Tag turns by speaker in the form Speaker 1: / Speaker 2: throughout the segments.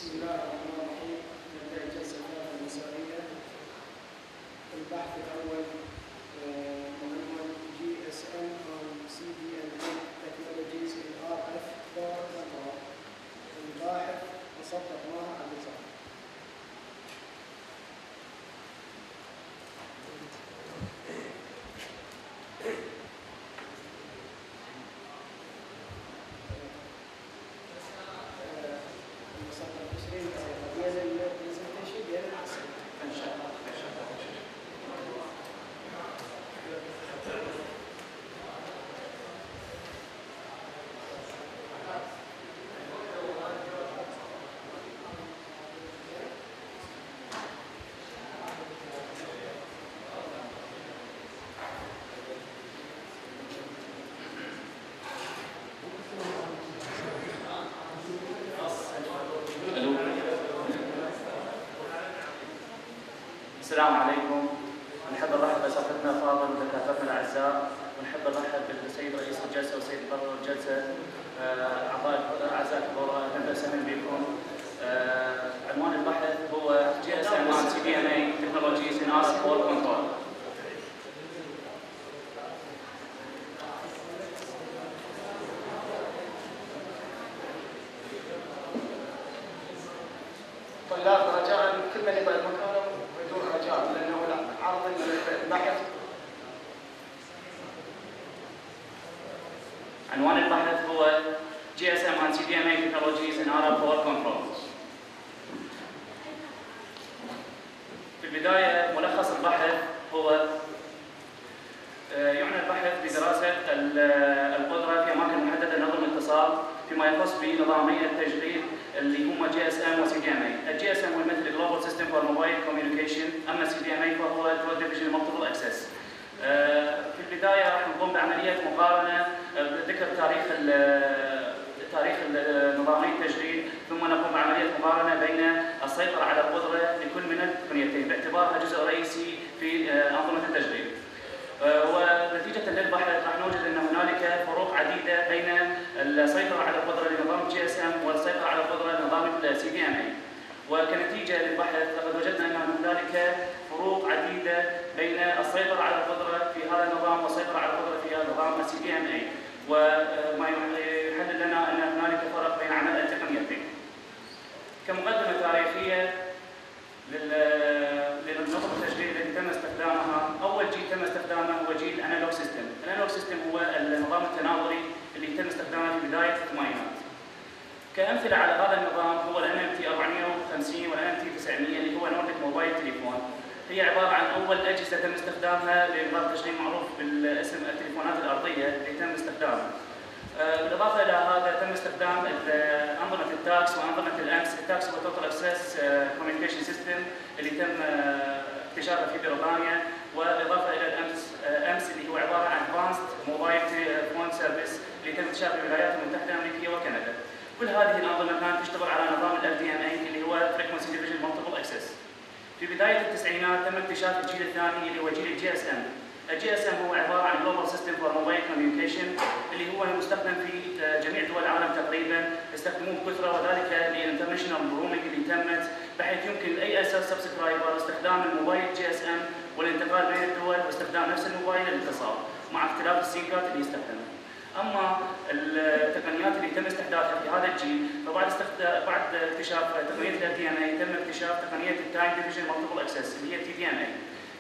Speaker 1: بسم الله الرحمن الرحيم. نبدأ الجلسة الثالثة المسائية. البحث الأول معنون GSM on CDMA Technologies in RF for Control. الباحث مصدق ماهر عبد الرزاق.
Speaker 2: السلام عليكم. نحب نرحب بأساتذتنا الفاضل ودكاترتنا الأعزاء، ونحب نرحب بالسيد رئيس الجلسة والسيد مقرر الجلسة، أعزائي الحضور، أهلا وسهلا بكم. عنوان البحث هو GSM on CDMA Technologies in RF for Control.
Speaker 1: طلاب رجاء كل من يبغى مكانه بدون رجاء، لانه عرض البحث.
Speaker 2: عنوان البحث هو GSM on CDMA Technologies in RF for Control. في البداية ملخص البحث هو يعنى البحث بدراسة القدرة في أماكن محددة لنظم الاتصال فيما يخص بنظامي التشغيل اللي هم GSM و CDMA. الGSM هو يمثل Global System for Mobile Communication، أما CDMA فهو Code Division Multiple Access. في البداية راح نقوم بعملية مقارنة بذكر تاريخ نظامي التشغيل، ثم نقوم بعملية مقارنة بين السيطرة على القدرة لكل من التقنيتين باعتبارها جزء رئيسي في أنظمة التشغيل. ونتيجة للبحث راح نوجد أن هنالك فروق عديدة بين السيطرة على القدرة لنظام GSM والسيطرة على القدرة لنظام CDMA. وكنتيجة للبحث لقد وجدنا أن هنالك فروق عديدة بين السيطرة على القدرة في هذا النظام والسيطرة على القدرة في نظام CDMA، وما يحدد لنا أن هنالك فرق بين عمل التقنيتين. كمقدمة تاريخية للنظم التشغيل التي تم استخدامها، أول جيل تم استخدامه هو جيل الأنالوج سيستم. الأنالوج سيستم هو النظام التناظري اللي تم استخدامه في بداية الثمانينات. كأمثلة على هذا النظام هو الNMT 450 والNMT 900 اللي هو نورديك موبايل تليفون. هي عبارة عن أول أجهزة تم استخدامها لنظام تشغيل معروف بالاسم التليفونات الأرضية اللي تم استخدامها. بالإضافة إلى هذا تم استخدام أنظمة التاكس وأنظمة الأمس. التاكس هو توتال أكسس كوميونيكيشن سيستم اللي تم اكتشافه في بريطانيا، وإضافة إلى الأمس اللي هو عبارة عن أدفانسد موبايل فون سيرفيس اللي تم اكتشافه في الولايات المتحدة الأمريكية وكندا. كل هذه الأنظمة كانت تشتغل على نظام الFDMA اللي هو Frequency Division Multiple Access. في بداية التسعينات تم اكتشاف الجيل الثاني اللي هو جيل GSM. الGSM هو عبارة عن Global System for Mobile Communication اللي هو مستخدم في جميع دول العالم تقريبا، يستخدموه بكثرة، وذلك للانترناشونال رومينج اللي تمت بحيث يمكن أي سبسكرايبر استخدام الموبايل GSM والانتقال بين الدول واستخدام نفس الموبايل للاتصال مع اختلاف السيم كارد اللي يستخدمه. أما التقنيات اللي تم استحداثها في هذا الجيل، فبعد اكتشاف تقنية الFDMA تم اكتشاف تقنية التايم ديفيجن مالتيبل اكسس اللي هي TDMA.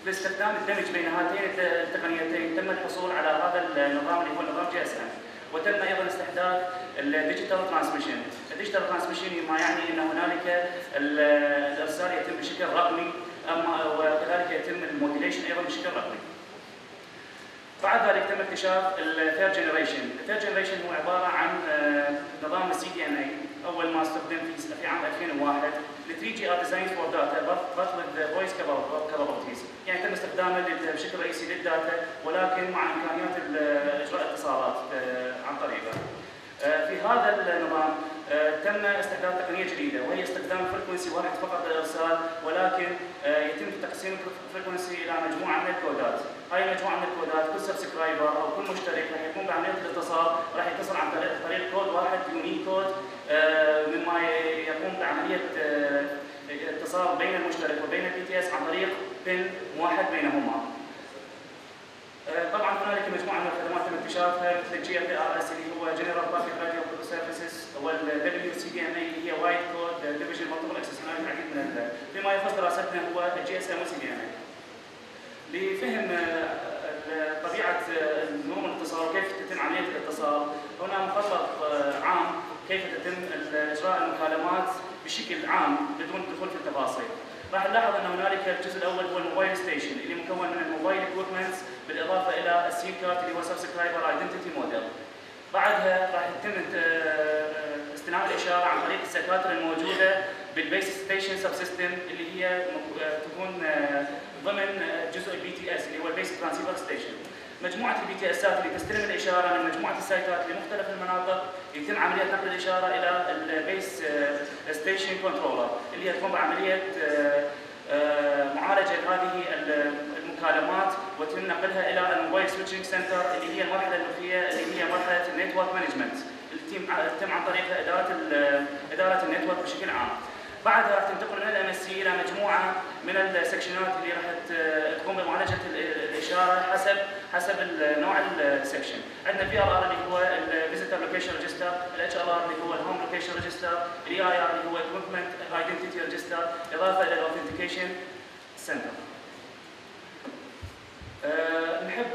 Speaker 2: باستخدام الدمج بين هاتين التقنيتين تم الحصول على هذا النظام اللي هو نظام GSM. وتم ايضا استحداث الديجيتال ترانسميشن. الديجيتال ترانسميشن ما يعني ان هنالك الارسال يتم بشكل رقمي، وكذلك يتم الموديليشن ايضا بشكل رقمي. بعد ذلك تم اكتشاف الثيرد جنريشن. الثيرد جنريشن هو عباره عن نظام CDMA اول ما استخدم في عام 2001. ال 3G are designed for data but with voice capabilities، يعني تم استخدامه بشكل رئيسي للداتا ولكن مع امكانيات اجراء اتصالات عن طريقه. في هذا النظام تم استخدام تقنيه جديده وهي استخدام فريكونسي واحد فقط للارسال، ولكن يتم تقسيم الفريكونسي الى مجموعه من الكودات. هاي المجموعه من الكودات كل سبسكرايبر او كل مشترك راح يقوم بعمليه الاتصال، راح يتصل عن طريق كود واحد يونيك كود، مما يقوم بعمليه عمليه اتصال بين المشترك وبين البي تي اس عن طريق بن موحد بينهما. طبعا هنالك مجموعه من الخدمات تم اكتشافها مثل الجي اف ار اس اللي هو جنرال بابليك راديو سيرفيسز، والدبليو سي دي ام اي اللي هي وايد كود ديفيجن مالتيبل اكسس. هنالك العديد من فيما يخص دراستنا هو الجي اس ام والسي دي ام اي. لفهم طبيعه نظم الاتصال وكيف تتم عمليه الاتصال، هنا مخطط عام كيف تتم اجراء المكالمات بشكل عام بدون الدخول في التفاصيل. راح نلاحظ ان هنالك الجزء الاول هو الموبايل ستيشن اللي مكون من الموبايل اكويبمنتس بالاضافه الى السيم كارت اللي هو سبسكرايبر ايدنتيتي موديل. بعدها راح يتم استلام الاشاره عن طريق السكاتر الموجوده بالبيس ستيشن سب سيستم اللي هي تكون ضمن جزء البي تي اس اللي هو البيس ترانسيفر ستيشن. مجموعه البي تي اسات اللي تستلم الاشاره من مجموعه السايتات لمختلف المناطق، يتم عمليه نقل الاشاره الى البيس ستيشن كنترولر اللي هي تقوم بعمليه معالجه هذه المكالمات وتم نقلها الى الموبايل سويتشنج سنتر اللي هي المرحله الاخيره اللي هي مرحله النتورك مانجمنت اللي تتم عن طريقها اداره النتورك بشكل عام. بعدها راح تنتقل من الام اس سي الى مجموعه من السكشنات اللي راح تقوم بمعالجه الاشاره حسب نوع السكشن. عندنا في ار اللي هو الفيزيتور لوكيشن ريجستر، الاتش ال ار اللي هو الهوم لوكيشن ريجستر، الاي اي ار اللي هو اكويبمنت ايدنتيتي ريجستر، اضافه الى الاوثنتيكيشن سنتر. نحب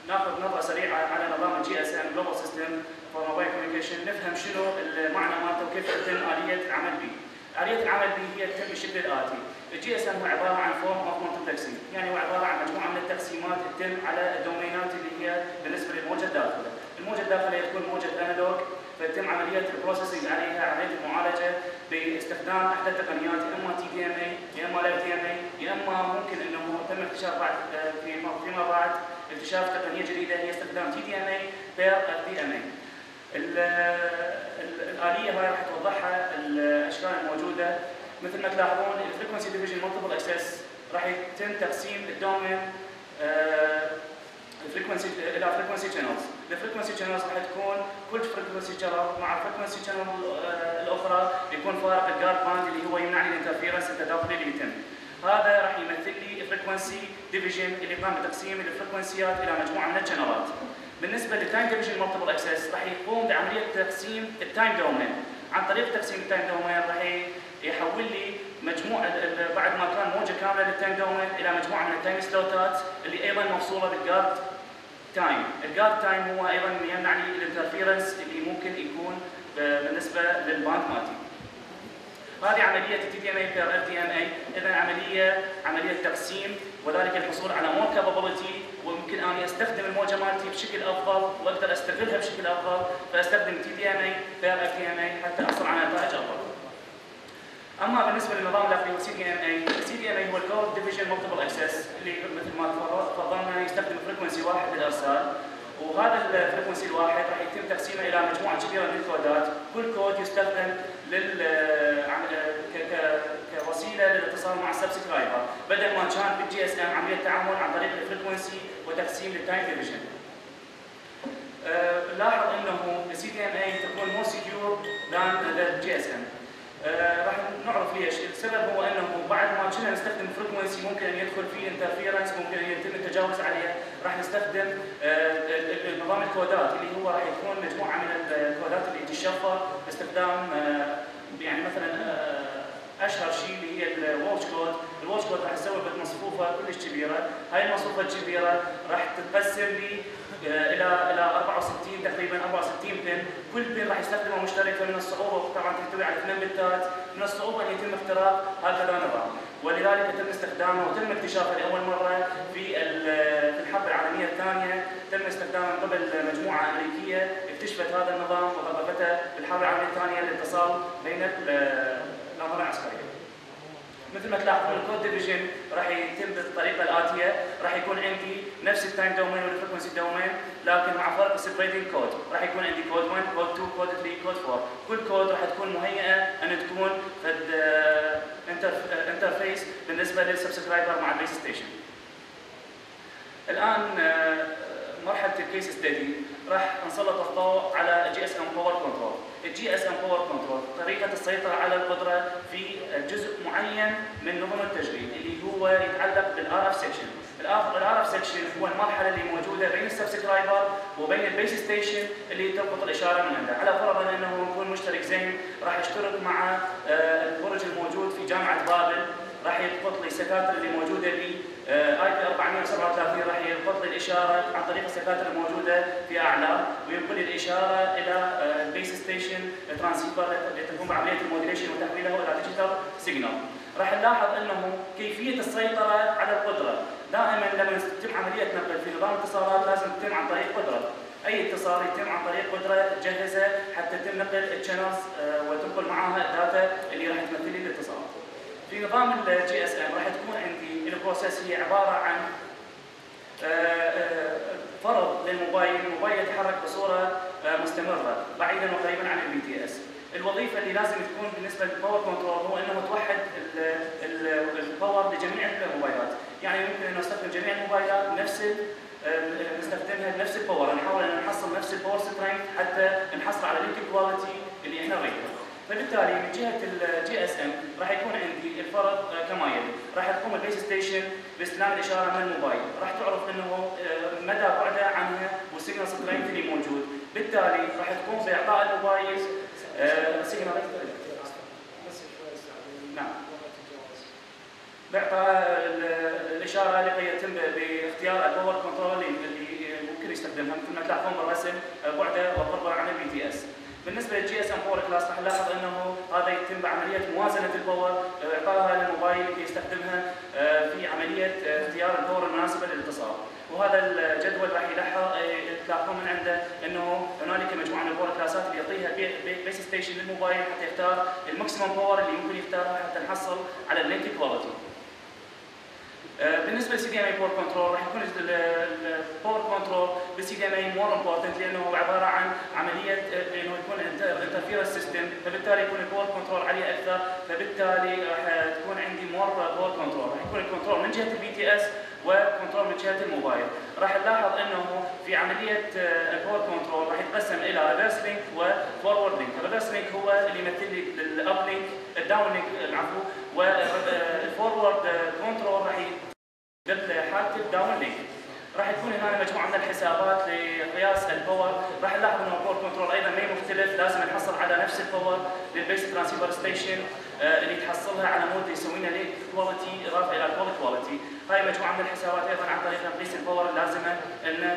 Speaker 2: ناخذ نظره سريعه على نظام الجي اس ام جلوبال سيستم فور موبايل كوميونيكيشن، نفهم شنو المعنى مالته وكيف تتم اليه العمل به. اليه العمل به هي تتم بالشكل الاتي: الجي اس ام هو عباره عن فورم اوف مالتيبلكسنج، يعني هو عباره عن مجموعه من التقسيمات تتم على الدومينات اللي هي بالنسبه للموجه الداخله. الموجه الداخليه تكون موجه انالوج، فتتم عمليه البروسيسنج عليها، عمليه المعالجه باستخدام احدى التقنيات، يا اما تي دي ام اي، يا اما لايف دي ام اي، يا اما ممكن انه تم اكتشاف بعد فيما بعد اكتشاف تقنيه جديده هي استخدام تي دي ام اي بير اف دي ام اي. الآلية هاي راح توضحها الأشكال الموجودة. مثل ما تلاحظون الفريكونسي ديفيجن مالتيبل اكسس راح يتم تقسيم الدومين الفريكونسي الى فريكونسي شانلز. الفريكونسي شانلز راح تكون كل فريكونسي شانل مع الفريكونسي شانل الاخرى يكون فارق الجارد باند اللي هو يمنع الانترفيرنس التداخلي اللي يتم. هذا راح يمثل لي فريكونسي ديفيجن اللي قام بتقسيم الفريكونسيات الى مجموعه من الشانلات. بالنسبه للتايم ديفيجن مالتيبل اكسس راح يقوم بعمليه تقسيم التايم دومين. عن طريق تقسيم التايم دومين راح يحول لي مجموعه بعد ما كان موجه كامله للتايم دومين الى مجموعه من التايم سلوتات اللي ايضا موصوله بالجارد تايم. الجارد تايم هو ايضا يمنع لي الانترفيرنس اللي ممكن يكون بالنسبه للباند مالتي. هذه عمليه تي دي ام اي بير اف دي ام اي، اذا عمليه تقسيم وذلك الحصول على مور كابابيلتي، وممكن اني استخدم الموجه مالتي بشكل افضل واقدر استغلها بشكل افضل، فاستخدم تي دي ام اي بير اف دي ام اي حتى احصل على نتائج افضل. اما بالنسبه للنظام الاخير هو سي دي ام اي، السي دي ام اي هو الكود ديفيجن مالتيبل اكسس اللي مثل ما تفضلنا يستخدم فريكونسي واحد للارسال، وهذا الفريكونسي الواحد راح يتم تقسيمه الى مجموعه كبيره من الكودات، كل كود يستخدم كوسيله للاتصال مع السبسكرايبر، بدل ما كان بالجي اس ام عمليه تعامل عن طريق الفريكونسي وتقسيم للتايم ديفيجن. لاحظ انه السي دي ام اي تكون مور سكيور ذان الجي اس ام. راح نعرف ليش. السبب هو انه بعد ما كنا نستخدم فريكونسي ممكن ان يدخل فيه انترفيرنس، ممكن ان يتم التجاوز عليه، راح نستخدم نظام الكودات اللي هو راح يكون مجموعه من الكودات اللي تشفر باستخدام يعني مثلا اشهر شيء اللي هي الواتش كود. الواتش كود راح تسوي بمصفوفه كلش كبيره، هاي المصفوفه الكبيره راح تتقسم لي الى 64 تقريبا 64 بن، كل بن راح يستخدمه مشترك، فمن الصعوبه طبعا تحتوي على 8 بتات، من الصعوبه ان يتم اختراق هكذا نظام، ولذلك تم استخدامه وتم اكتشافه لاول مره في الحرب العالميه الثانيه، تم استخدامه من قبل مجموعه امريكيه اكتشفت هذا النظام وضبطته بالحرب العالميه الثانيه للاتصال بين الانظمه العسكريه. مثل ما تلاحظون الكود ديفيجن راح يتم بالطريقه الاتيه، راح يكون عندي نفس التايم دومين والفريكونسي دومين، لكن مع فرق السبريدنج كود، راح يكون عندي كود 1 كود 2 كود 3 كود 4، كل كود راح تكون مهيئه ان تكون انترفيس بالنسبه للسبسكرايبر مع البيس ستيشن. الان مرحله الكيس ستدي راح نسلط الضوء على جي اس ام باور كنترول. الجي اس ام باور كنترول طريقه السيطره على القدره في جزء معين من نظم التشغيل اللي هو يتعلق بالار اف سكشن. الار اف سكشن هو المرحله اللي موجوده بين السبسكرايبر وبين البيس ستيشن اللي تربط الاشاره من عنده. على فرض انه يكون مشترك زين راح يشترك مع البرج الموجود في جامعه بابل، راح يضبط لي السكاتر اللي موجوده ب اي بي 437، راح يضبط لي الاشاره عن طريق السكاتر الموجوده في اعلى وينقل لي الاشاره الى البيس ستيشن ترانسيفر لتقوم بعمليه الموديليشن وتحويلها الى ديجيتال سيجنال. راح نلاحظ انه كيفيه السيطره على القدره دائما لما تتم عمليه نقل في نظام الاتصالات لازم تتم عن طريق قدره. اي اتصال يتم عن طريق قدره تجهزه حتى يتم نقل الشانلز وتنقل معاها الداتا اللي راح تمثل لي الاتصال. في نظام الجي اس ام راح تكون عندي البروسيس هي عباره عن فرض للموبايل، الموبايل يتحرك بصوره مستمره بعيدا وقريبا عن البي تي اس. الوظيفه اللي لازم تكون بالنسبه للباور كنترول هو انه توحد الباور لجميع الموبايلات، يعني ممكن انه نستخدم جميع الموبايلات نستخدمها بنفس الباور، نحاول ان نحصل نفس الباور سترينث حتى نحصل على لينك كواليتي اللي احنا نريده. فبالتالي من جهه الجي اس ام راح يكون عندي الفرض كما يلي، راح تقوم البيس ستيشن باستلام الاشاره من الموبايل، راح تعرف انه مدى بعده عنها والسيجنال سترينث اللي موجود، بالتالي راح تقوم باعطاء الموبايل سيجنال نعم باعطاء الاشاره اللي يتم باختيار الباور كنترول اللي ممكن يستخدمها مثل ما تلاحظون بالرسم بعده وقربه عن البي تي اس. بالنسبه للجي اس ام باور كلاس راح نلاحظ انه هذا يتم بعمليه موازنه الباور، اعطائها للموبايل لكي يستخدمها في عمليه اختيار الباور المناسبه للاتصال. وهذا الجدول راح تلاحظون من عنده انه هنالك مجموعه من الباور كلاسات اللي يعطيها بيس ستيشن للموبايل حتى يختار الماكسيمم باور اللي ممكن يختارها حتى نحصل على اللينك كواليتي. بالنسبه للسي دي ام اي باور كنترول راح يكون الباور كنترول بالسي دي ام اي مور امبورتنت لانه هو عباره عن عمليه انه يكون انترفيرنس سيستم، فبالتالي يكون الباور كنترول عليه اكثر، فبالتالي راح تكون عندي مور باور كنترول. راح يكون الكنترول من جهه البي تي اس وكنترول من جهه الموبايل. راح نلاحظ انه في عمليه الباور كنترول راح يتقسم الى ريفرس لينك وفورورد لينك. الريفرس لينك هو اللي يمثل لي الاب لينك، الداون لينك العفو، والفورورد كنترول راح حاله الداون لينك. راح يكون هنا مجموعه من الحسابات لقياس الباور. راح نلاحظ انه الباور كنترول ايضا ما مختلف، لازم نحصل على نفس الباور للبيس ترانسيفر ستيشن اللي تحصلها على مود يسوي لنا لينك كواليتي اضافه الى الكول كواليتي. هاي مجموعه من الحسابات ايضا عن طريق نقيس الباور اللازمه لنا.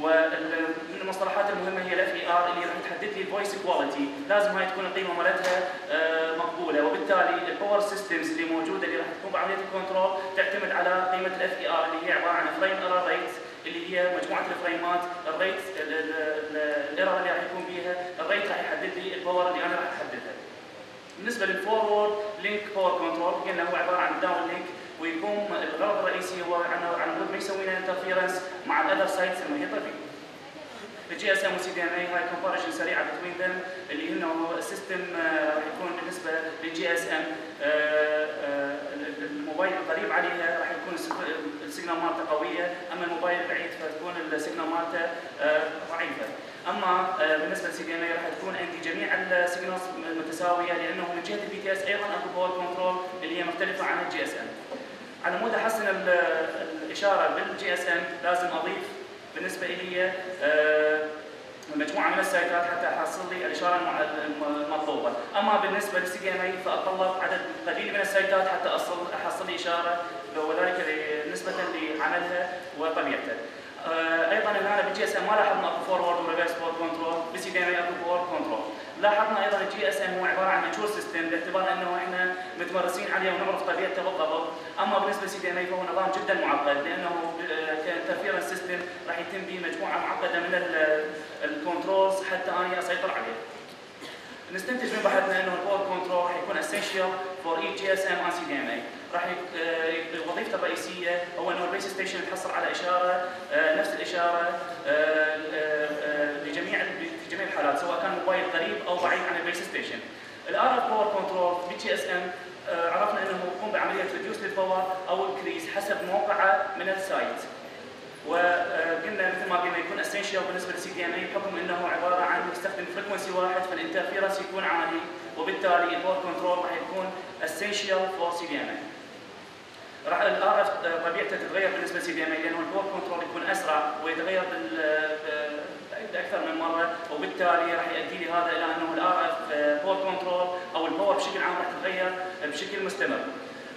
Speaker 2: ومن المصطلحات المهمه هي الاف اي ار اللي راح تحدد لي الفويس كواليتي، لازم هاي تكون القيمه مالتها مقبوله، وبالتالي الباور سيستمز اللي موجوده اللي راح تكون بعمليه الكنترول تعتمد على قيمه الاف اي ار اللي هي عباره عن فريم ايرور ريت اللي هي مجموعه الفريمات، الريت الايرور اللي راح يكون بيها، الريت راح يحدد لي الباور اللي انا راح احددها. بالنسبه للفورورد لينك باور كنترول قلنا هو عباره عن الداون لينك، ويكون الغرض الرئيسي هو عن مود ما يسوي لنا انترفيرنس مع الاذر سايتس المحيطه به. الجي اس ام والسي دي ام اي هاي كومباريشن سريعه بين ذم اللي انه السيستم راح يكون بالنسبه للجي اس ام الموبايل القريب عليها راح يكون السيجنال مالته قويه، اما الموبايل البعيد فتكون السيجنال مالته ضعيفه. اما بالنسبه للسي دي ام اي راح تكون عندي جميع السيجنالز متساويه لانه من جهه البي تي اس ايضا اكو باور كنترول اللي هي مختلفه عن الجي اس ام. على مود احسن الاشاره بالجي اس ام لازم اضيف بالنسبه لي مجموعه من السايتات حتى احصل لي الاشاره المطلوبه، اما بالنسبه للسي دي ام اي فاتطلب عدد قليل من السايتات حتى احصل لي اشاره وذلك نسبه لعملها وطبيعته. ايضا هنا بالجي اس ام ما لاحظنا اكو فورورد وريفرس باور كنترول، بالسي دي ام اي اكو باور كنترول. لاحظنا ايضا الجي اس ام هو عباره عن ماتشور سيستم باعتبار انه احنا متمرسين عليه ونعرف طبيعته بالضبط، اما بالنسبه للسي دي ام اي فهو نظام جدا معقد لانه كانترفيرنس سيستم راح يتم به مجموعه معقده من الكنترولز حتى اني اسيطر عليه. نستنتج من بحثنا انه الباور كنترول راح يكون اسينشال فور اي جي اس ام ان سي دي ام اي. راح وظيفته الرئيسيه هو انه البيس ستيشن يحصل على اشاره نفس الاشاره في جميع الحالات سواء كان موبايل قريب او بعيد عن البيس ستيشن. الار اف باور كنترول في جي اس ام عرفنا انه يقوم بعمليه ريديوس للباور او انكريز حسب موقعه من السايت. وقلنا مثل ما قلنا يكون اسينشال بالنسبه للسي دي ام اي بحكم انه عباره عن يستخدم فريكونسي واحد فالانترفيرنس يكون عالي وبالتالي الباور كنترول راح يكون اسينشال فور سي دي ام اي. راح الار اف طبيعته تتغير بالنسبه للسي دي ام اي لانه الباور كنترول يكون اسرع ويتغير اكثر من مره وبالتالي راح يؤدي لي هذا الى انه الار اف باور كنترول او الباور بشكل عام راح تتغير بشكل مستمر.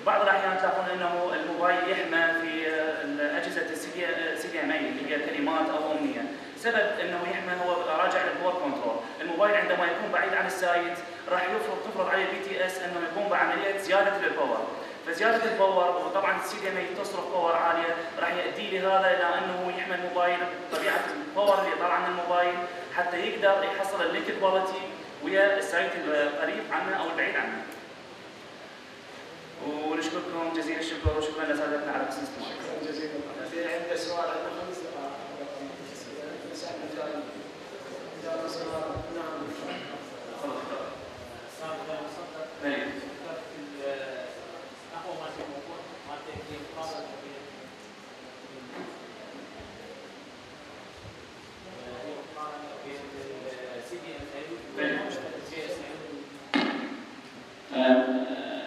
Speaker 2: بعض الاحيان تلاحظون انه الموبايل يحمى في اجهزه السي دي ام اي اللي هي كلمات او امنيه، سبب انه يحمى هو راجع للباور كنترول، الموبايل عندما يكون بعيد عن السايت راح تفرض عليه البي تي اس انه يقوم بعمليه زياده للباور، فزياده الباور وطبعا السي دي ام اي تصرف باور عاليه راح يؤدي لهذا الى انه يحمى الموبايل طبيعه الباور اللي طالع عن الموبايل حتى يقدر يحصل اللينك كواليتي ويا السايت القريب عنه او البعيد عنه. ونشكركم جزيل الشكر وشكرا لسادتنا على حسن الاستماع.
Speaker 1: شكرا جزيلا. في عنده سؤال عندنا 5 دقائق. نسأل مثال. نعم.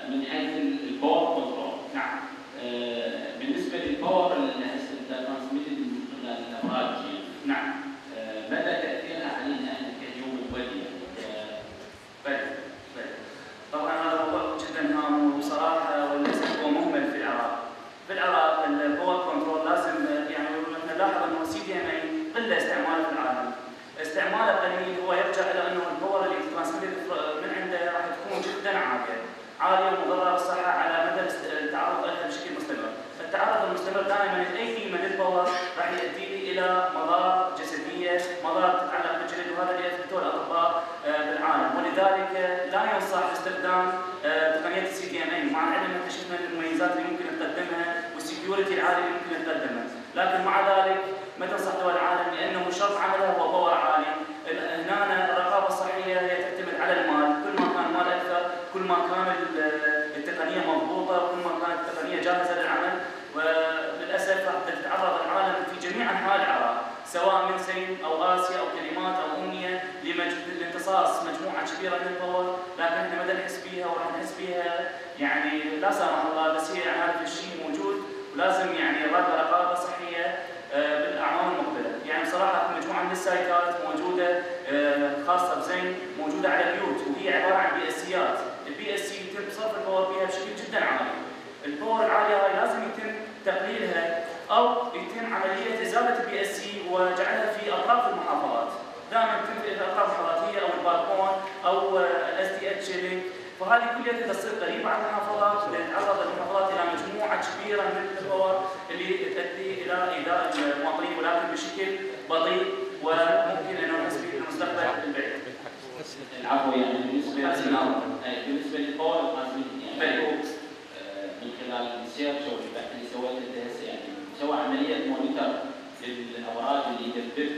Speaker 3: من حيث الباور كنترول، نعم. بالنسبه للباور اللي هسه ترانسميتد من خلال الابراج، نعم. مدى تاثيرها علينا احنا كهيوم البديل؟
Speaker 2: طبعا هذا موضوع جدا هام وبصراحه وللاسف هو مهمل في العراق. في العراق الباور كنترول لازم يعني احنا نلاحظ انه السي دي ام اي قل استعماله في العالم. استعماله قليل هو يرجع الى انه الباور اللي ترانسميتد من عنده راح تكون جدا عاليه ومضره بالصحه على مدى التعرض لها بشكل مستمر. التعرض المستمر دائما لاي قيمه للباور راح يؤدي لي الى مضار جسديه، مضار تتعلق بالجلد وهذا اللي اثبتوه الاطباء بالعالم، ولذلك لا ينصح باستخدام تقنيه السي دي ام اي مع العلم ان اكتشفنا المميزات اللي ممكن نقدمها والسكيورتي العالي اللي ممكن نقدمها، لكن مع ذلك ما تنصح دول العالم لانه شرط عملها هو باور عالي. هنا الرقابه الصحيه هي تعتمد على المال، كل ما كان المال اكثر كل ما كان التقنيه مضبوطه وكل ما كانت التقنيه جاهزه للعمل، وللاسف راح تتعرض العالم في جميع انحاء العراق سواء من سين او اسيا او كلمات او امنيه لامتصاص مجموعه كبيره من الباور، لكن احنا ما نحس بيها وراح نحس بيها يعني لا سامح الله، بس هي هذا الشيء موجود ولازم يعني رقابه صحيه بالاعوام المقبله. يعني بصراحه مجموعه من السايتات موجوده خاصه بزين موجوده على البيوت وهي عباره عن بي اس سيات، البي اس سي يتم صرف الباور فيها بشكل جدا عالي. الباور العاليه هاي لازم يتم تقليلها او يتم عمليه ازاله البي اس سي وجعلها في اطراف المحافظات، دائما يتم في اطراف المحافظات هي او البالكون او الاس دي اتش لينك، فهذه كلها تصير قريبه عن المحافظات تتعرض المحافظات الى مجموعه كبيره من الباور اللي تؤدي الى ايذاء المواطنين ولكن بشكل بطيء وممكن انه نحس به في المستقبل البعيد.
Speaker 3: العفو، يعني بالنسبه للباور ترانسميشن يعني من خلال الريسيرش او البحث اللي سويته هسه يعني سوى عمليه مونيتور للابراج اللي تدب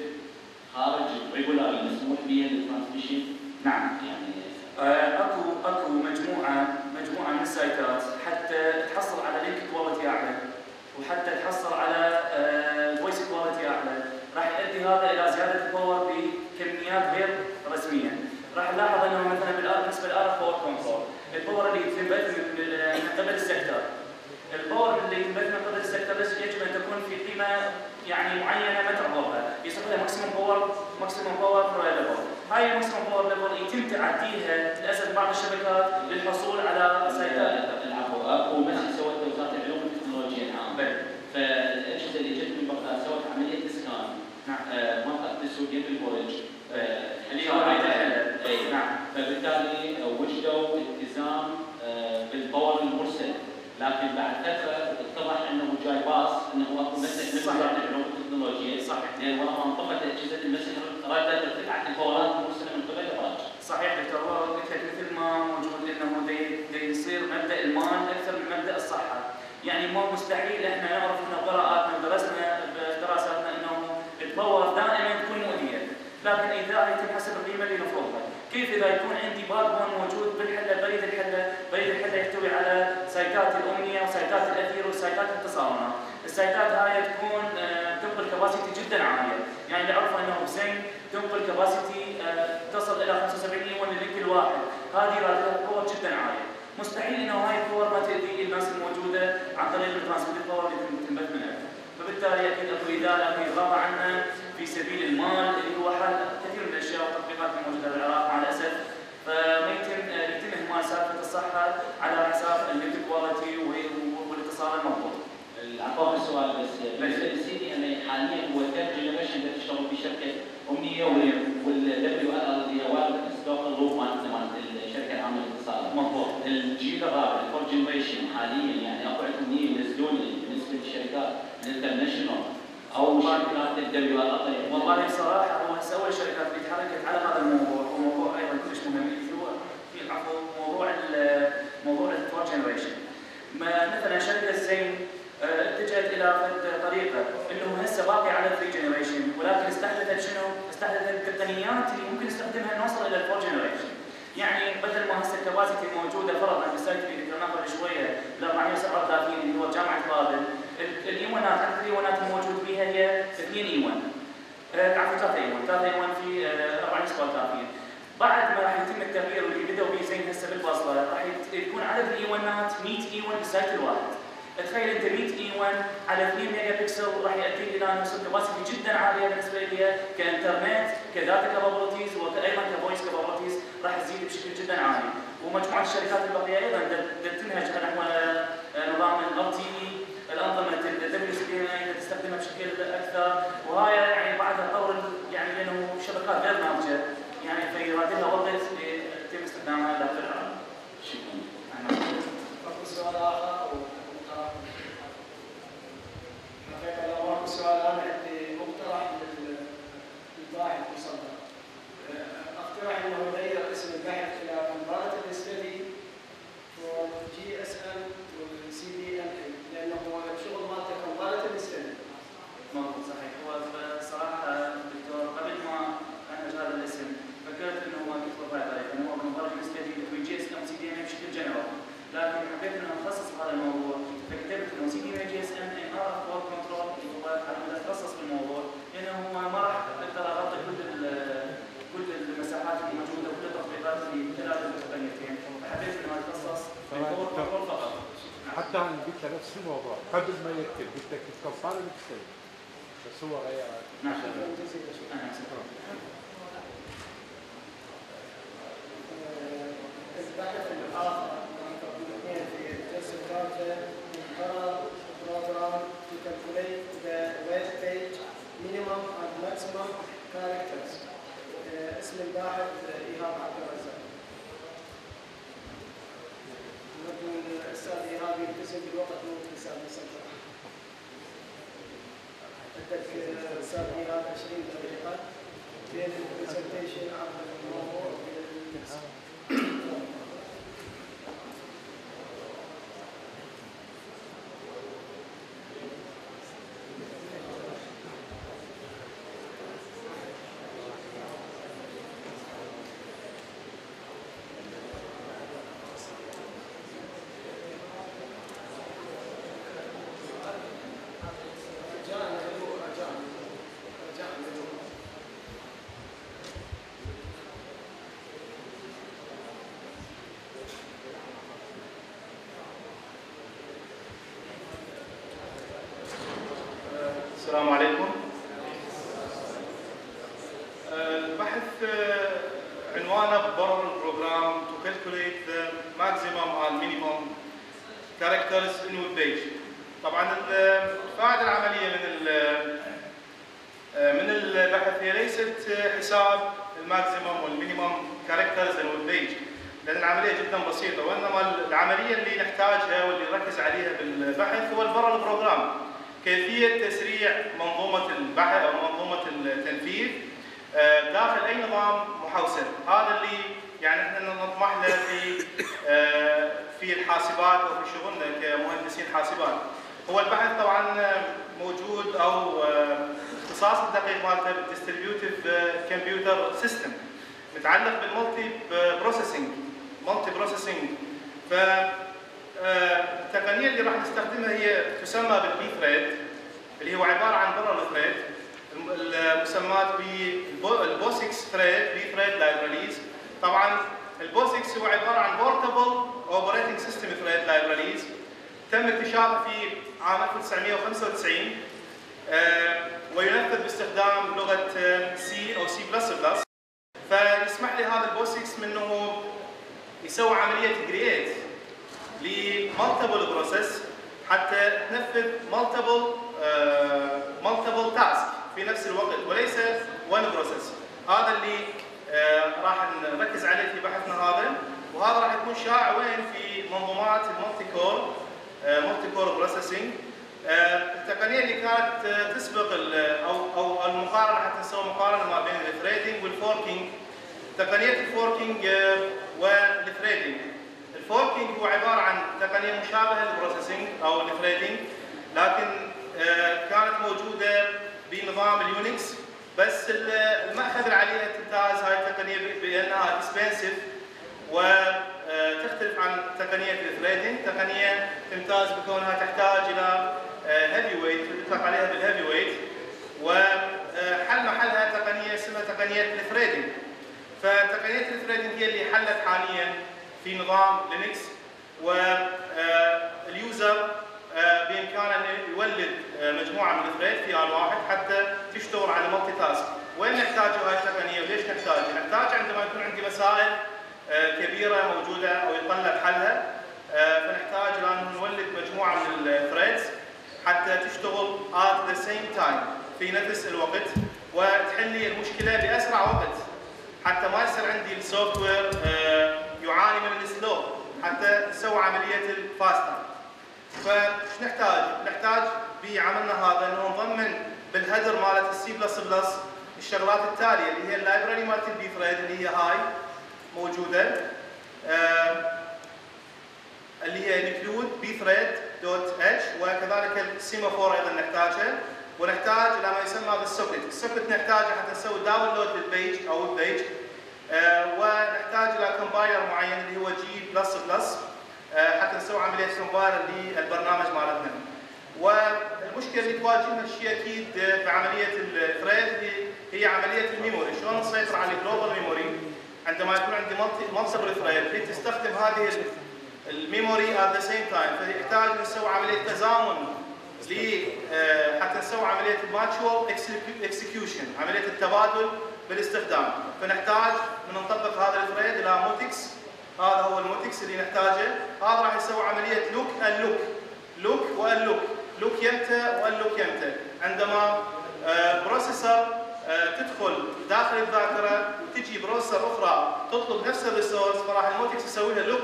Speaker 3: خارج الريجولار المسموح بها للترانسميشن. نعم، يعني
Speaker 2: اكو مجموعه من السايتات حتى تحصل على لينك كواليتي اعلى وحتى تحصل على فويس كواليتي اعلى، راح يؤدي هذا الى زياده الباور بكميات غير رسميه. راح نلاحظ انه مثلا بالنسبه للار باور كنترول الباور اللي يتنبث من قبل السكتر، الباور اللي يتنبث من قبل السكتر يجب ان تكون في قيمه يعني معينه ما تعرضها، يصير لها ماكسيموم باور ليفل. هاي الماكسيموم باور ليفل يتم تعديها للاسف بعض الشبكات للحصول على سيطره.
Speaker 3: العفو، اكو مسح سوته وزاره العلوم والتكنولوجيا العامه، فالاجهزه اللي جت من بغداد سوت عمليه اسكان منطقه السوق جنب البرج
Speaker 2: اللي هو
Speaker 3: اي نعم، فبالتالي وجدوا التزام بالباور المرسل، لكن بعد فتره اتضح انه جاي باص انه اكو مسح من وزاره العلوم والتكنولوجيا. صحيح، لان ورا ما انطفت اجهزه المسح ردت ارتفعت الباورات المرسله من قبل الابراج.
Speaker 2: صحيح دكتور، قلت لك مثل ما موجود انه يصير مبدا المال اكثر من مبدا الصحه، يعني ما مستحيل احنا نعرف من قراءاتنا ودرسنا بدراساتنا انه الباور دائما تكون مؤذيه، لكن اذا يتم حسب القيمه اللي نفرضها. كيف اذا يكون عندي باب موجود بالحله بريد الحله يحتوي على سايتات الامنيه وسايتات الاثير وسايتات الاتصالات، السايتات هاي تكون تنقل كباسيتي جدا عاليه، يعني اللي اعرفه انه بزين تنقل كباسيتي تصل الى 75 ايون لللينك الواحد، هذه لها باور جدا عاليه، مستحيل انه هاي الباور ما تؤذي الناس الموجوده عن طريق الترانسميتر باور اللي تنبث منها، فبالتالي اكيد اكو اداره اكو اضافه عنها في سبيل المال اللي هو حل كثير من الاشياء والتطبيقات الموجوده في العراق مع الاسف، فما يتم اهمال سالفه الصحه على حساب النت كواليتي والاتصال المضبوط.
Speaker 3: العفو السؤال بس بالنسبه لسيدي انا حاليا هو ثيرد جنريشن اللي تشتغل في شركه امنيه والدبليو ار اللي هي وايرلس ستوك اللوب مالت الشركه العامه للاتصالات.
Speaker 2: مضبوط.
Speaker 3: الجيل الرابع الفور جنريشن حاليا يعني اكو عندهم نيه ينزلون بالنسبه للشركات الانترناشونال او شركات الدبليو ار.
Speaker 2: والله بصراحه هو هسه اول شركات اللي تحركت على هذا الموضوع وموضوع ايضا كلش مهم اللي هو في العفو موضوع الفور جنريشن. مثلا شركه زين اتجهت الى طريقه انه هسه باقي على 3 جنريشن ولكن استحدثت شنو؟ استحدثت التقنيات اللي ممكن نستخدمها نوصل الى الفور جنريشن. يعني بدل ما هسه الكباسيتي موجوده فرضا بالسايت اللي ذكرناه قبل شويه ال 437 اللي هو جامعه بابل، الايوانات عدد الايوانات الموجود فيها هي 2 ايوان. عفوا 3 ايوان في 437. بعد ما راح يتم التغيير واللي بدأوا به زين هسه بالباصله راح يكون عدد الايوانات 100 ايوان بالسايت الواحد. تخيل انت 100 ايوان على 2 ميجا بكسل راح يؤدي الى نفس كباسيتي جدا عاليه بالنسبه لي كانترنت كداتا كابابيلتيز وايضا كفويس كابابيلتيز راح تزيد بشكل جدا عالي. ومجموعه الشركات البقيه ايضا تنهج نحو نظام الار تي اي، الانظمه الدبليو سي بي اي تستخدمها بشكل اكثر، وهاي يعني بعدها تطور يعني لانه شبكات غير ناضجه يعني فيراد لها وقت يتم استخدامها داخل العالم.
Speaker 3: شكرا.
Speaker 1: اكو سؤال اخر او مقترح؟ حقيقه لو اكو سؤال انا عندي مقترح للباحث مصدر. اقترح انه يغير اسم البحث الى comparative study for GSM والCDMA لانه هو الشغل مالته comparative study.
Speaker 2: مضبوط صحيح. هو بصراحه دكتور قبل ما انهج هذا الاسم فكرت انه ما كنت بطريقه انه هو comparative study between GSM وCDMA بشكل جنرال، لكن حبيت انه نخصص بهذا الموضوع فكتبت انه CDMA GSM NR for control اللي هو على مدى اتخصص بالموضوع لانه هو ما راح اقدر اغطي كل المساحات اللي موجوده وكل التطبيقات اللي خلال التقنيتين، فحبيت انه اتخصص بالفور كنترول فقط.
Speaker 4: حتى انا قلت له نفس الموضوع قبل ما يكتب قلت لك كمباريتيف ستدي بس هو غير.
Speaker 2: نعم.
Speaker 1: البحث الاخر في الجزء الرابع قرر program to calculate the web page minimum and maximum characters. اسم الباحث إيهاب عبد الرزاق. نرجو الأستاذ إيهاب يلتزم بالوقت والالتزام بالسمع. عندك أستاذ إيهاب 20 دقيقة بين البرزنتيشن عن الموضوع
Speaker 5: السلام عليكم. البحث عنوانه Bubble Program to calculate the maximum and minimum characters in web page. طبعا الفائدة العملية من البحث هي ليست حساب الماكسيمم والمينيمم كاركترز ان ويب بيج، لأن العملية جدا بسيطة، وإنما العملية اللي نحتاجها واللي نركز عليها بالبحث هو البرل بروجرام، كيفية تسريع منظومة البحث أو منظومة التنفيذ داخل أي نظام محوسب. هذا اللي يعني احنا نطمح له في الحاسبات أو في شغلنا كمهندسين حاسبات. هو البحث طبعا موجود أو اختصاص الدقيق مالته بالديستريبيوتيف كمبيوتر سيستم، متعلق بالمالتي بروسيسنج. فالتقنية اللي راح نستخدمها هي تسمى بالبي ثريد، اللي هو عباره عن بارل ثريد المسمات بالبوسكس ثريد بي ثريد لايبراريز. طبعا البوسكس هو عباره عن بورتبل اوبريتنج سيستم ثريد لايبراريز، تم اكتشافه في عام 1995 وينفذ باستخدام لغه سي او سي بلس بلس. فيسمح لي هذا البوسكس من انه يسوي عمليه كرييت لمالتيبل بروسيس حتى تنفذ مالتيبل تاسك في نفس الوقت وليس ون بروسيس. هذا اللي راح نركز عليه في بحثنا هذا، وهذا راح يكون شائع وين في منظومات مالتي كور بروسيسنج. التقنيه اللي كانت تسبق او المقارنه حتى نسوي مقارنه ما بين الثريدنج والفوركينج. تقنيه الفوركينج والثريدنج. الفوركينج هو عباره عن تقنيه مشابهه للبروسيسنج او الثريدنج، لكن كانت موجوده بنظام اليونكس، بس المأخذ اللي عليها تمتاز هاي التقنيه بانها اكسبنسيف وتختلف عن تقنيه الثريدنج. تقنيه تمتاز بكونها تحتاج الى هيفي ويت، يطلق عليها بالهيفي ويت، وحل محلها تقنيه اسمها تقنيه الثريدنج. فتقنيه الثريدنج هي اللي حلت حاليا في نظام لينكس، واليوزر بامكانه انه يولد مجموعه من الثريد في آن واحد حتى تشتغل على مالتي تاسك. وين نحتاج هاي التقنيه وليش نحتاج؟ نحتاج عندما يكون عندي مسائل كبيره موجوده او يتطلب حلها، فنحتاج الان نولد مجموعه من الثريدز حتى تشتغل at the same time في نفس الوقت وتحل لي المشكله باسرع وقت، حتى ما يصير عندي السوفت وير يعاني من السلو حتى نسوي عمليه الفاستر. فايش نحتاج؟ نحتاج بعملنا هذا انه نضمن بالهدر مالت السي بلس بلس الشغلات التاليه اللي هي اللايبراري مالت البي ثريد اللي هي هاي موجوده، اللي هي include bthread.h، وكذلك السيمافور ايضا نحتاجها، ونحتاج الى ما يسمى بالسوكت. السوكت نحتاجه حتى نسوي داونلود للبيج او البيج، ونحتاج الى كومبايلر معين اللي هو جي بلس بلس حتى نسوي عمليه كومبايلر للبرنامج مالتنا. والمشكله اللي تواجهنا الشيء اكيد بعمليه الثريد هي عمليه الميموري، شلون نسيطر على الجلوبال ميموري عندما يكون عندي مالتيبل ثريد اللي تستخدم هذه الميموري ات ذا سيم تايم، فيحتاج نسوي عمليه تزامن حتى نسوي عمليه الماتشوال اكسكيوشن، عمليه التبادل بالاستخدام. فنحتاج من نطبق هذا الثريد الى موتكس، هذا هو الموتكس اللي نحتاجه. هذا راح يسوي عمليه لوك اللوك، لوك واللوك، لوك يمتى واللوك يمتى. عندما بروسيسور تدخل داخل الذاكره وتجي بروسيسور اخرى تطلب نفس الريسورس، فراح الموتكس يسوي له لوك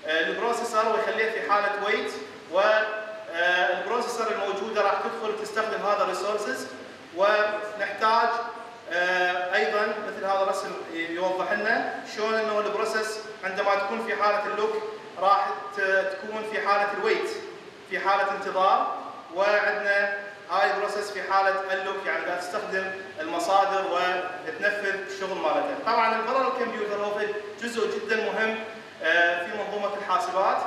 Speaker 5: البروسيسور ويخليه في حاله ويت، والبروسيسور الموجوده راح تدخل تستخدم هذا الريسورسز. ونحتاج ايضا مثل هذا الرسم يوضح لنا شلون انه البروسيس عندما تكون في حاله اللوك راح تكون في حاله الويت، في حاله انتظار، وعندنا هاي البروسيس في حاله اللوك يعني قاعد تستخدم المصادر وتنفذ الشغل مالتها. طبعا البرر الكمبيوتر هو جزء جدا مهم في منظومه الحاسبات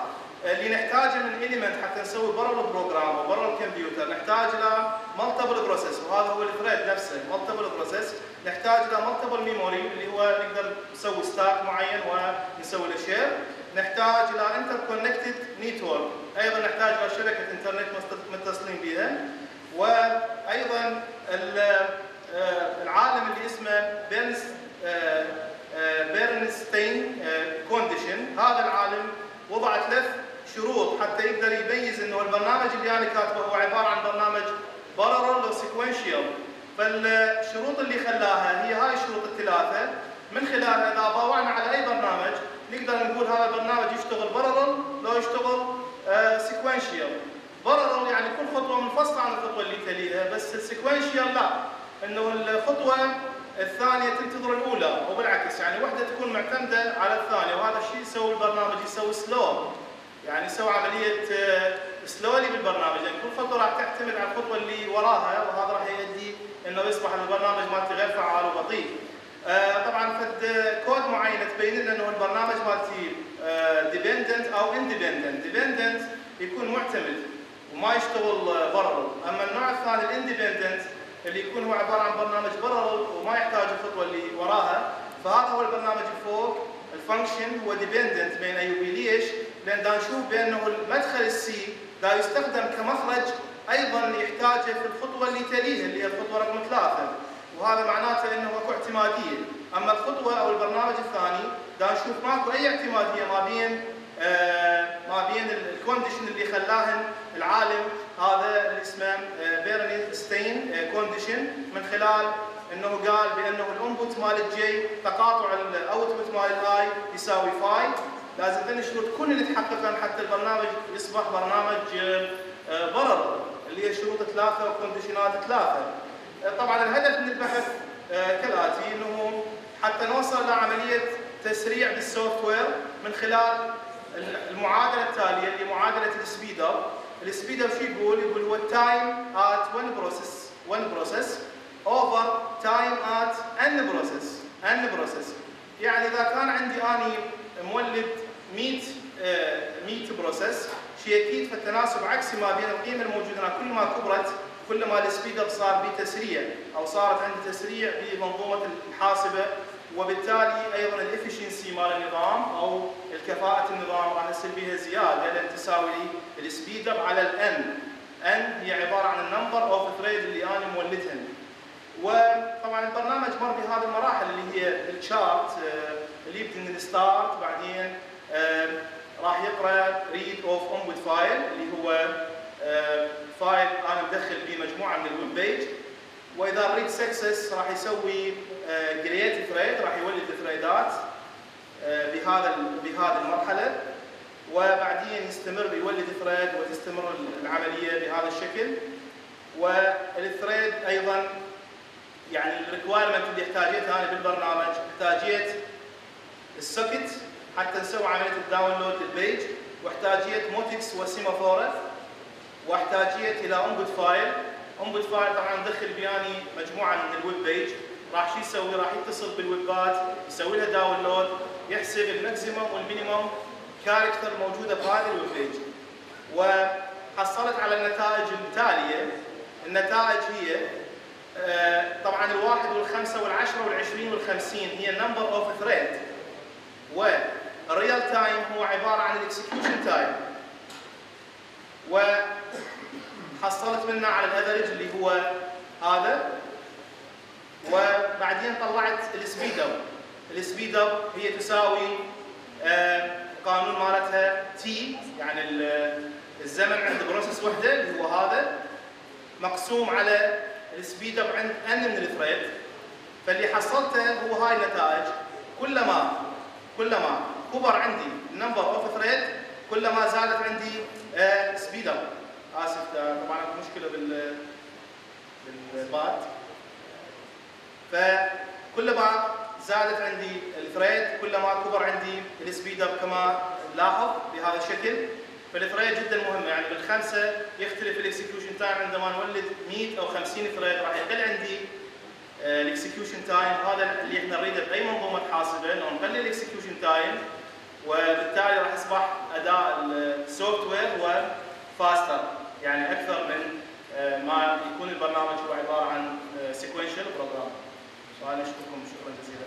Speaker 5: اللي نحتاجه من إيليمنت حتى نسوي برر البروجرام وبرر الكمبيوتر. نحتاج الى مالتيبل بروسيس، وهذا هو الثريد نفسه مالتيبل بروسيس. نحتاج الى مالتيبل ميموري اللي هو نقدر نسوي ستاك معين ونسوي له شير. نحتاج الى انتر كونكتد نيتورك، ايضا نحتاج الى شبكه انترنت متصلين بها. وايضا العالم اللي اسمه بيرنستين كونديشن، هذا العالم وضع 3 شروط حتى يقدر يميز انه البرنامج اللي انا كاتبه هو عباره عن برنامج بارلل او سيكونشال. فالشروط اللي خلاها هي هاي الشروط الثلاثه، من خلالها اذا باوعنا على اي برنامج نقدر نقول هذا البرنامج يشتغل بارلل لو يشتغل سيكونشال. بارلل يعني كل خطوه منفصله عن الخطوه اللي تليها، بس السيكونشال لا، انه الخطوه الثانيه تنتظر الاولى وبالعكس، يعني وحده تكون معتمده على الثانيه. وهذا الشيء يسوي البرنامج يسوي سلو، يعني يسوي عمليه سلولي بالبرنامج، يعني كل خطوه راح تعتمد على الخطوه اللي وراها، وهذا راح يؤدي انه يصبح البرنامج مالتي غير فعال وبطيء. طبعا فد كود معينه تبين لنا انه البرنامج مالتي ديبندنت او اندبندنت. ديبندنت يكون معتمد وما يشتغل بارل. اما النوع الثاني الاندبندنت اللي يكون هو عباره عن برنامج بارل وما يحتاج الخطوه اللي وراها، فهذا هو البرنامج الفوق الفانكشن هو ديبندنت بين اي وبي. ليش؟ لان دا نشوف بانه المدخل السي دا يستخدم كمخرج ايضا يحتاجه في الخطوه اللي تليها اللي هي الخطوه رقم 3، وهذا معناته انه اكو اعتماديه. اما الخطوه او البرنامج الثاني دا نشوف ماكو اي اعتماديه ما بين الكونديشن اللي خلاهن العالم هذا اللي اسمه بيرنستين كونديشن، من خلال انه قال بانه الانبوت مال الجي تقاطع الاوتبوت مال الاي يساوي فاي. لازم ثاني شروط كلها تتحققن حتى البرنامج يصبح برنامج برر اللي هي شروط 3 وكونديشنات 3. طبعا الهدف من البحث كالاتي، انه حتى نوصل لعمليه تسريع بالسوفت وير من خلال المعادله التاليه اللي معادله السبيد اب. السبيد اب شو يقول؟ يقول هو التايم ات one process over time at n process. يعني اذا كان عندي اني مولد 100 بروسيس، شيء اكيد فالتناسب عكسي ما بين القيمه الموجوده هنا، كل ما كبرت كل ما السبيد اب صار بتسريع او صارت عندي تسريع بمنظومه الحاسبه، وبالتالي ايضا الافشنسي مال النظام او الكفاءه النظام راح يصير بها زياده لان تساوي السبيد اب على الان. ان هي عباره عن النمبر اوف ثريد اللي انا مولدهن. وطبعا البرنامج مر بهذه المراحل اللي هي الشارت اللي يبدا من الستارت، بعدين راح يقرا ريد اوف انبوت فايل اللي هو فايل انا مدخل به مجموعه من الويب بيج، واذا ريد سكسس راح يسوي كرييت ثريد، راح يولد ثريدات بهذه المرحله، وبعدين يستمر يولد ثريد وتستمر العمليه بهذا الشكل. والثريد ايضا يعني الريكوايرمنت اللي احتاجيتها انا بالبرنامج، احتاجيت السوكت حتى نسوي عمليه الداونلود للبيج، واحتاجيت موتكس وسيمافورة، واحتاجيت الى انبوت فايل. انبوت فايل طبعا ندخل بياني مجموعه من الويب بيج، راح شو يسوي؟ راح يتصل بالويبات، يسوي لها داونلود، يحسب الماكسيموم والمينيموم كاركتر موجوده بهذه الويب بيج. وحصلت على النتائج التاليه. النتائج هي طبعا الواحد والخمسه والعشره والعشرين والخمسين هي النمبر اوف ثريد، والريال تايم هو عباره عن الاكسكيوشن تايم، وحصلت منه على الافرج اللي هو هذا. وبعدين طلعت السبيد اب. السبيد اب هي تساوي قانون مالتها تي، يعني الزمن عند بروسيس وحده اللي هو هذا مقسوم على السبيد اب عند ان من الثريد. فاللي حصلته هو هاي النتائج. كلما كبر عندي النمبر اوف ثريد كلما زادت عندي سبيد اب. اسف طبعا اكو مشكله بالباد. فكلما زادت عندي الثريد كلما كبر عندي السبيد اب كما نلاحظ بهذا الشكل. فالثريد جدا مهمه، يعني بالخمسه يختلف الاكسكيوشن تايم. عندما نولد 100 او 50 ثريد راح يقل عندي الاكسكيوشن تايم. هذا اللي احنا نريده باي منظومه حاسبه، انه نقلل الاكسكيوشن تايم، وبالتالي راح يصبح اداء السوفت وير هو فاستر، يعني اكثر من ما يكون البرنامج هو عباره عن سيكونشال بروجرام. وانا اشكركم شكرا جزيلا.